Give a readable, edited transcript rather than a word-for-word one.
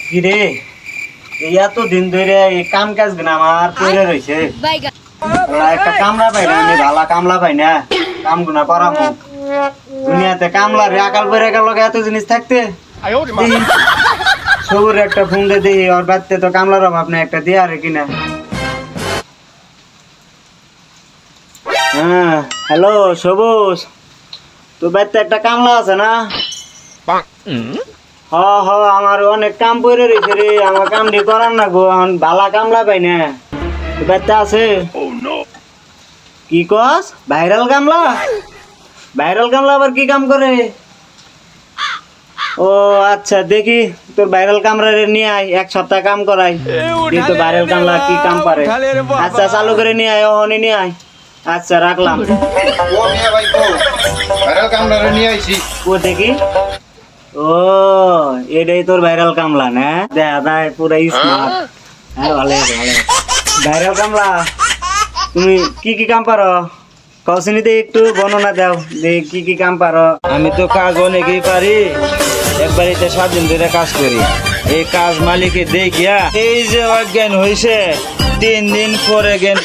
কি রে এত দিন ধরে এই কাম কাজ গুলো আমার পড়ে রয়েছে একটা কামলা পাই না আমি ভালো কামলা পাই না কাম গুনা করামো দুনিয়াতে কামলা রে আকাল পরে গেল এত জিনিস থাকতে দেখি সবুর একটা ফোন দিয়ে দেখি ওর বাড়িতে তো কামলার অভাব নেই একটা দিয়ে আরে কিনা হ্যাঁ হ্যালো সবুজ তোর বাড়িতে একটা কামলা আছে না হ হ আমার অনেক কাম পড়ে রয়েছে রে আমার কামটি করার না গো এখন ভালা কামলা পাই না তোর বাড়িতে আছে কি কস ভাইরাল কামলা আবার কি কাম করে ও আচ্ছা দেখি তোর ভাইরাল কামরা নিয়ে আয় এক সপ্তাহ কাম করাই কিন্তু ভাইরাল কামলা কি কাম পারে আচ্ছা চালু করে নিয়ে আয় ওহনি নিয়ে আয় আচ্ছা রাখলাম ও মিয়া ভাই কো ভাইরাল কামড়ারে নিয়ে আইছি ও দেখি ও এটাই তোর ভাইরাল কামলা না দেখা যায় পুরো স্মার্ট হ্যাঁ ভালো ভাইরাল কামলা তুমি কি কি কাম পারো কৌশনীতে একটু বর্ণনা দাও যে কি কি কাম পারো আমি তো কাজ অনেকই পারি একবারিতে 7 দিন ধরে কাজ করি এই কাজ মালিকে দেখিয়া এই যে অজ্ঞান হয়েছে 3 দিন পরে জ্ঞান